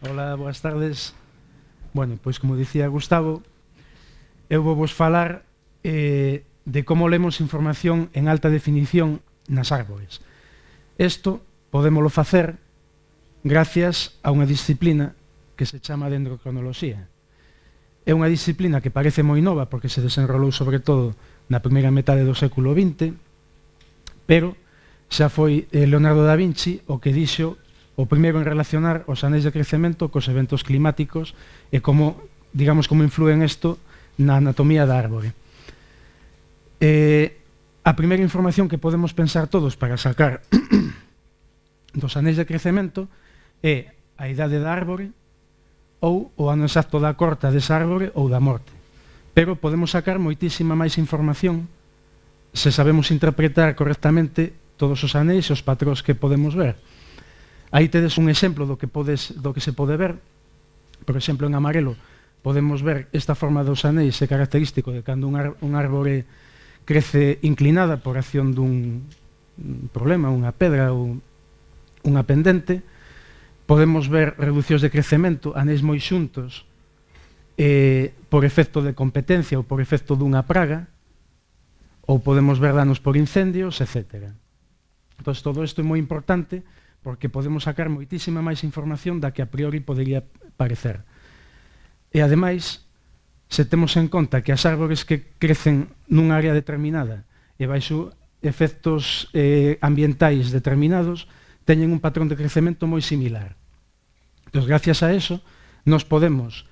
Ola, boas tardes. Bueno, pois como dicía Gustavo, eu vou vos falar de como lemos información en alta definición nas árbores. Isto podémolo facer gracias a unha disciplina que se chama dendrocronoloxía. É unha disciplina que parece moi nova porque se desenrolou sobre todo na primeira metade do século XX, pero xa foi Leonardo da Vinci o que dixo o primeiro en relacionar os anéis de crecemento cos eventos climáticos e como, digamos, como influen isto na anatomía da árbore. A primeira información que podemos pensar todos para sacar dos anéis de crecemento é a idade da árbore ou o ano exacto da corta desa árbore ou da morte. Pero podemos sacar moitísima máis información se sabemos interpretar correctamente todos os anéis e os patróns que podemos ver. Aí tedes un exemplo do que se pode ver. Por exemplo, en amarelo podemos ver esta forma dos anéis é característico de cando un árbore crece inclinada por acción dun problema, unha pedra ou unha pendente. Podemos ver reducións de crecemento, anéis moi xuntos, por efecto de competencia ou por efecto dunha praga, ou podemos ver danos por incendios, etc. Entón, todo isto é moi importante porque podemos sacar moitísima máis información da que a priori podería parecer. E, ademais, se temos en conta que as árbores que crecen nun área determinada e baixo efectos ambientais determinados teñen un patrón de crecemento moi similar. Entón, gracias a eso, nos podemos,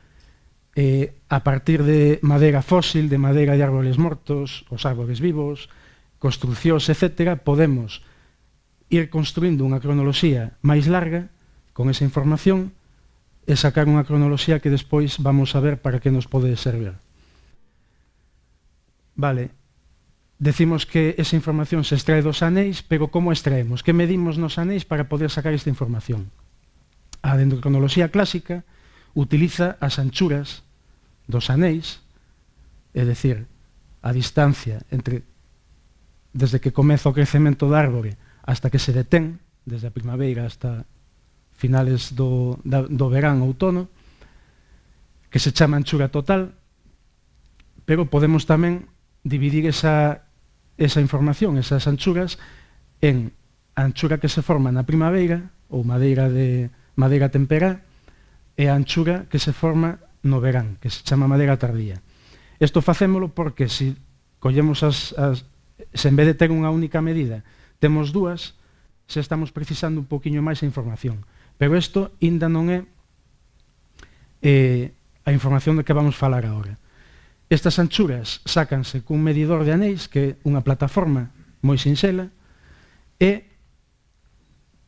a partir de madeira fósil, de madeira de árboles mortos, os árboles vivos, construcións, etc., podemos ir construindo unha cronoloxía máis larga con esa información e sacar unha cronoloxía que despois vamos a ver para que nos pode servir. Vale, decimos que esa información se extrae dos anéis, pero como extraemos? Que medimos nos anéis para poder sacar esta información? A dendrocronoloxía clásica utiliza as anchuras dos anéis, é dicir, a distancia desde que comeza o crecemento da árbore hasta que se detén, desde a primavera hasta finales do verán ou outono, que se chama anchura total, pero podemos tamén dividir esa información, esas anchuras, en a anchura que se forma na primavera, ou madeira temperá, e a anchura que se forma no verán, que se chama madeira tardía. Isto facémolo porque se collemos se en vez de ter unha única medida temos dúas, se estamos precisando un poquinho máis a información. Pero isto ainda non é a información de que vamos falar agora. Estas anchuras sácanse cun medidor de anéis, que é unha plataforma moi sinxela, e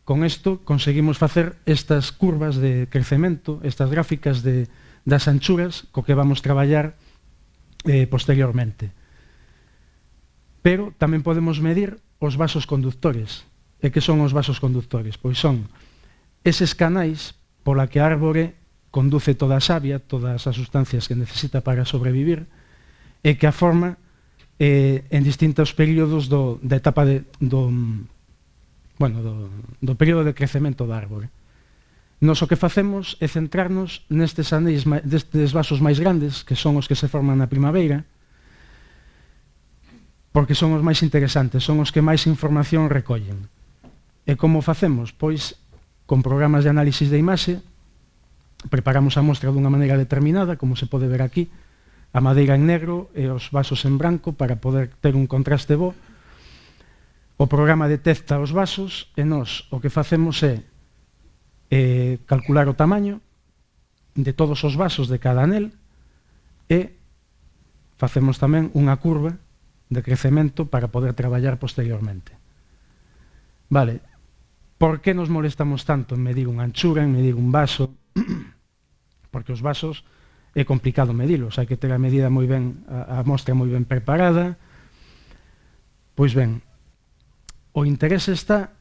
con isto conseguimos facer estas curvas de crecemento, estas gráficas das anchuras co que vamos traballar posteriormente. Pero tamén podemos medir os vasos conductores. E que son os vasos conductores? Pois son eses canais pola que a árbore conduce toda a savia, todas as sustancias que necesita para sobrevivir, e que a forma en distintos períodos da etapa do período de crecemento da árbore. Nos o que facemos é centrarnos nestes anéis, destes vasos máis grandes, que son os que se forman na primavera, porque son os máis interesantes, son os que máis información recollen. E como facemos? Pois, con programas de análisis de imaxe, preparamos a mostra dunha maneira determinada, como se pode ver aquí, a madeira en negro e os vasos en branco para poder ter un contraste bo. O programa detecta os vasos e nós o que facemos é calcular o tamaño de todos os vasos de cada anel e facemos tamén unha curva de crecemento para poder traballar posteriormente. Vale, por que nos molestamos tanto en medir unha anchura, en medir un vaso? Porque os vasos é complicado medilos, hai que ter a medida moi ben, a mostra moi ben preparada. Pois ben, o interese está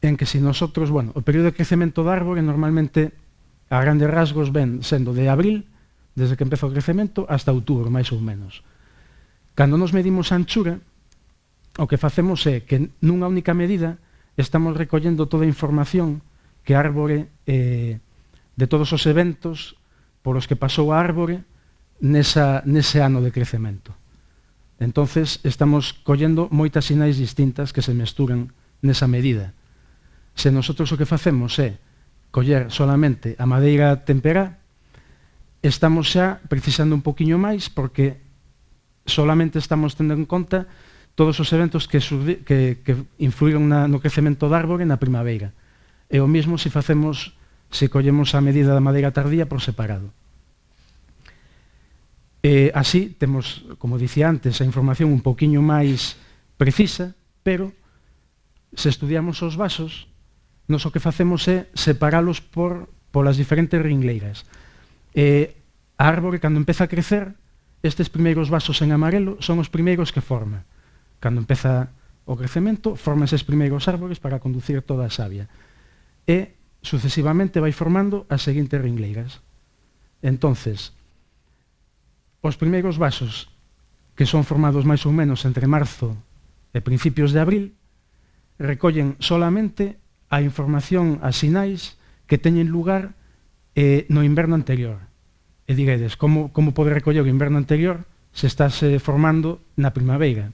en que se nosotros, o período de crecemento da árbore normalmente a grandes rasgos ven sendo de abril, desde que empeza o crecemento, hasta outubro, máis ou menos. Cando nos medimos a anchura, o que facemos é que nunha única medida estamos recollendo toda a información que a árbore de todos os eventos polos que pasou a árbore nese ano de crecemento. Entonces, estamos collendo moitas sinais distintas que se mesturan nesa medida. Se nosotros o que facemos é coller solamente a madeira temperá, estamos xa precisando un poquinho máis porque solamente estamos tendo en conta todos os eventos que influíron no crecemento da árbore na primavera. E o mesmo se collemos a medida da madeira tardía por separado. Así temos, como dicía antes, a información un poquinho máis precisa, pero se estudiamos os vasos, nos o que facemos é separalos polas diferentes ringleiras. A árbore, cando empeza a crecer, estes primeiros vasos en amarelo son os primeiros que forma. Cando empeza o crecemento, forman eses primeiros árbores para conducir toda a savia. E, sucesivamente, vai formando as seguintes ringleiras. Entonces, os primeiros vasos, que son formados máis ou menos entre marzo e principios de abril, recollen solamente a información, as sinais que teñen lugar no inverno anterior. E diredes, como pode recoller o inverno anterior se estase formando na primavera?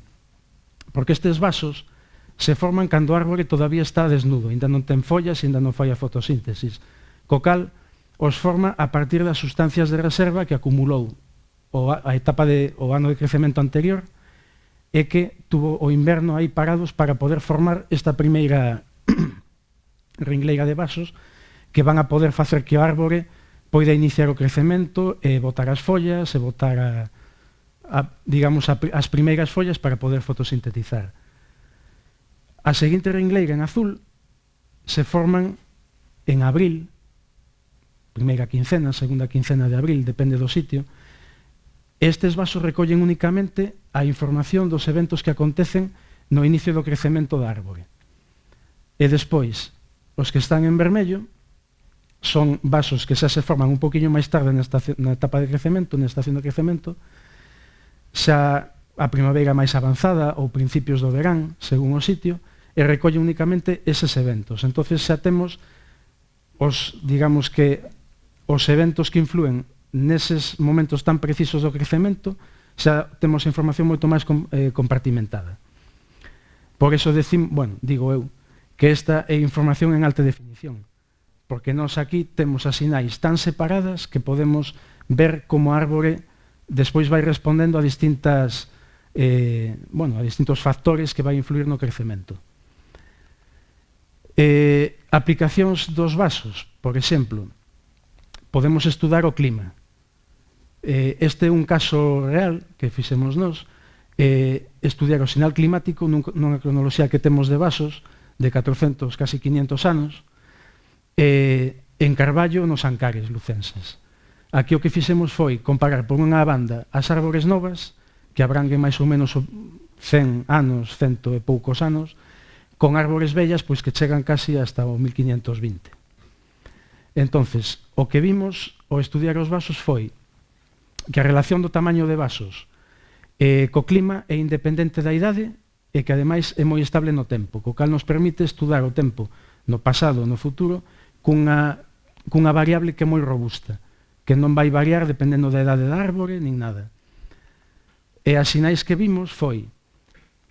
Porque estes vasos se forman cando o árbore todavía está desnudo, ainda non ten follas e ainda non fai a fotosíntesis. Co cal, os forma a partir das sustancias de reserva que acumulou a etapa o ano de crecemento anterior e que tuvo o inverno aí parados para poder formar esta primeira ringleira de vasos que van a poder facer que o árbore poida iniciar o crecemento e botar as follas e botar as primeiras follas para poder fotosintetizar. A seguinte ringleira en azul se forman en abril, primeira quincena, segunda quincena de abril, depende do sitio. Estes vasos recollen únicamente a información dos eventos que acontecen no inicio do crecemento da árbore. E despois, os que están en vermello son vasos que xa se forman un poquinho máis tarde na etapa de crecemento, na estación de crecemento, xa a primavera máis avanzada ou principios do verán, según o sitio, e recollen únicamente eses eventos. Entonces xa temos os eventos que influen neses momentos tan precisos do crecemento, xa temos a información moito máis compartimentada. Por iso digo eu, que esta é información en alta definición, porque nós aquí temos as sinais tan separadas que podemos ver como a árbore despois vai respondendo a distintos factores que vai influir no crecemento. Aplicacións dos vasos, por exemplo, podemos estudar o clima. Este é un caso real que fixemos nós, estudiar o sinal climático nunha cronoloxía que temos de vasos de 400, casi 500 anos, en Carballo, nos Ancares lucenses. Aquí o que fixemos foi comparar por unha banda as árbores novas, que abranguen máis ou menos 100 anos, 100 e poucos anos, con árbores vellas pois que chegan casi hasta o 1520. Entonces, o que vimos ao estudiar os vasos foi que a relación do tamaño de vasos co clima é independente da idade e que ademais é moi estable no tempo, co cal nos permite estudar o tempo no pasado e no futuro cunha variable que é moi robusta, que non vai variar dependendo da idade da árbore nin nada. E as sinais que vimos foi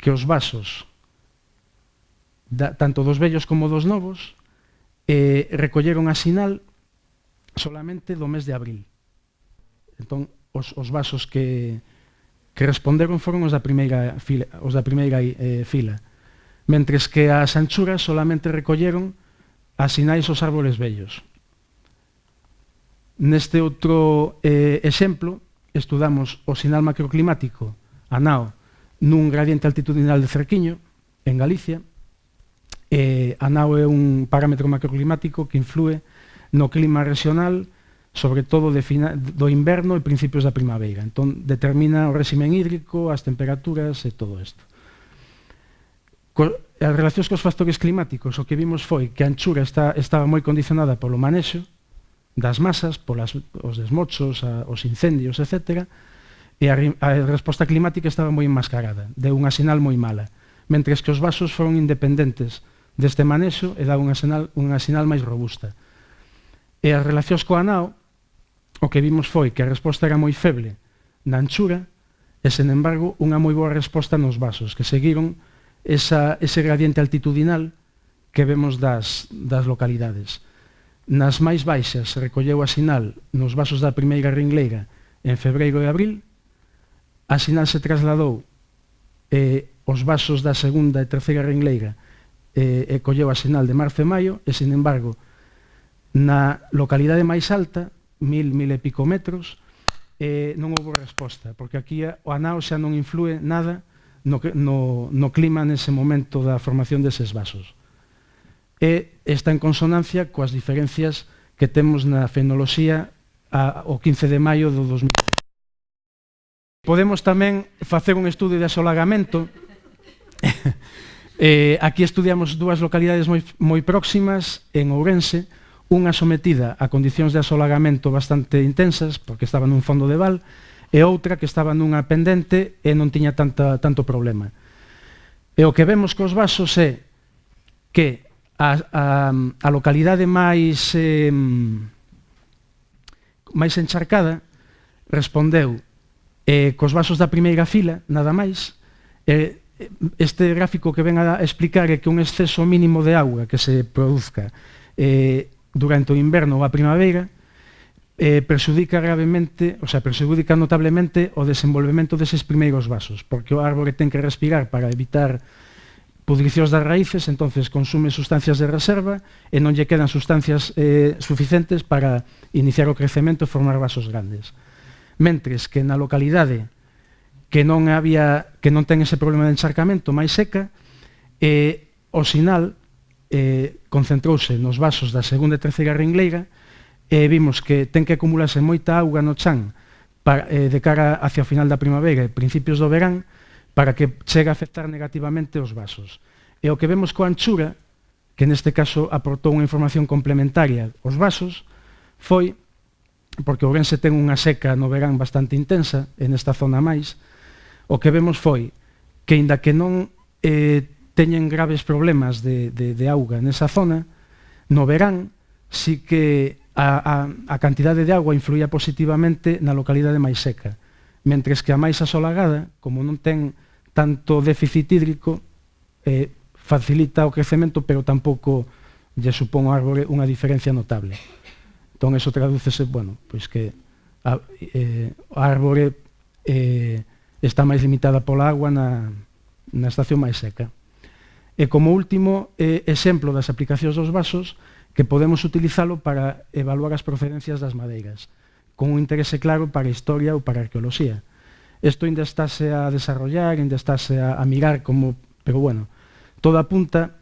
que os vasos, tanto dos vellos como dos novos, recolleron a sinal solamente do mes de abril. Entón, os vasos que responderon foron os da primeira fila, mentres que as anchuras solamente recolleron as sinais os árbores vellos. Neste outro exemplo, estudamos o sinal macroclimático ANAO nun gradiente altitudinal de Cerquiño, en Galicia. ANAO é un parámetro macroclimático que influe no clima regional, sobre todo do inverno e principios da primavera. Entón, determina o réximen hídrico, as temperaturas e todo isto. As relacións cos factores climáticos, o que vimos foi que a anchura estaba moi condicionada polo manexo das masas, os desmochos, os incendios, etc. E a resposta climática estaba moi enmascarada, deu unha sinal moi mala, mentres que os vasos foron independentes deste manexo e daban unha sinal máis robusta. E as relacións coa nao, o que vimos foi que a resposta era moi feble na anchura e, sen embargo, unha moi boa resposta nos vasos, que seguiron ese gradiente altitudinal que vemos das localidades. Nas máis baixas se recolleu a sinal nos vasos da primeira ringleira en febreiro e abril, a sinal se trasladou os vasos da segunda e terceira ringleira e colleu a sinal de marzo e maio, e, sin embargo, na localidade máis alta, 1000 e pico metros, non houve resposta, porque aquí o anao xa non influe nada no clima nese momento da formación deses vasos. E está en consonancia coas diferencias que temos na fenoloxía o 15 de maio do 2000. Podemos tamén facer un estudio de asolagamento. Aquí estudiamos dúas localidades moi próximas en Ourense, unha sometida a condicións de asolagamento bastante intensas, porque estaba nun fondo de val, e outra que estaba nunha pendente e non tiña tanto problema. E o que vemos cos vasos é que a localidade máis encharcada respondeu cos vasos da primeira fila, nada máis. Este gráfico que ven a explicar é que un exceso mínimo de auga que se produzca durante o inverno ou a primavera perxudica gravemente, o sea, perxudica notablemente o desenvolvemento deses primeiros vasos, porque o árbore ten que respirar para evitar pudricións das raíces, entonces consume sustancias de reserva e non lle quedan sustancias suficientes para iniciar o crecemento e formar vasos grandes. Mentres que na localidade que non ten ese problema de encharcamento máis seca, o sinal concentrouse nos vasos da segunda e terceira ringleira e vimos que ten que acumularse moita auga no chan de cara hacia o final da primavera e principios do verán para que chegue a afectar negativamente os vasos. E o que vemos coa anchura, que neste caso aportou unha información complementaria aos vasos, foi, porque Ourense ten unha seca no verán bastante intensa, e nesta zona máis, o que vemos foi que, inda que non teñen graves problemas de auga nesa zona, no verán sí que a cantidade de auga influía positivamente na localidade máis seca, mentres que a máis asolagada, como non ten tanto déficit hídrico, facilita o crecemento, pero tampouco lle supón ao árbore unha diferencia notable. Entón, eso tradúcese, bueno, pois que o árbore está máis limitada pola agua na estación máis seca. E como último exemplo das aplicacións dos vasos, que podemos utilizalo para evaluar as procedencias das madeiras, con un interese claro para a historia ou para a arqueoloxía. Isto ainda estáse a desarrollar, ainda estáse a mirar como, pero bueno, todo apunta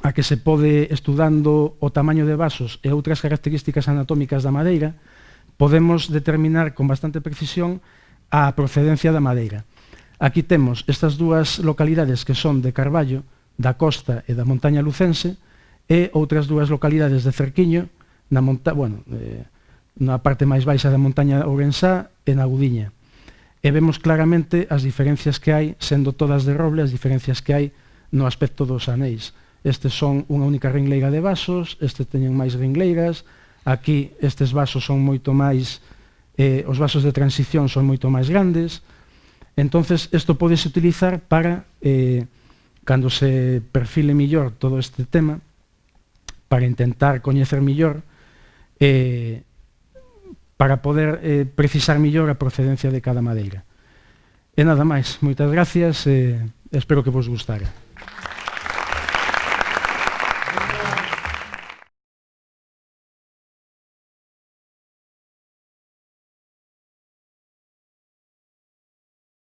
a que se pode, estudando o tamaño de vasos e outras características anatómicas da madeira, podemos determinar con bastante precisión a procedencia da madeira. Aquí temos estas dúas localidades que son de Carballo, da Costa e da Montaña Lucense, e outras dúas localidades de Cerquiño, na parte máis baixa da montaña ourensá e na Gudiña. E vemos claramente as diferencias que hai, sendo todas de roble, as diferencias que hai no aspecto dos anéis. Estes son unha única ringleira de vasos, estes teñen máis ringleiras, aquí estes vasos son moito máis, os vasos de transición son moito máis grandes. Entonces, isto podese utilizar para, cando se perfile millor todo este tema, para intentar coñecer millor, para poder precisar millor a procedencia de cada madeira. E nada máis, moitas gracias e espero que vos gustara.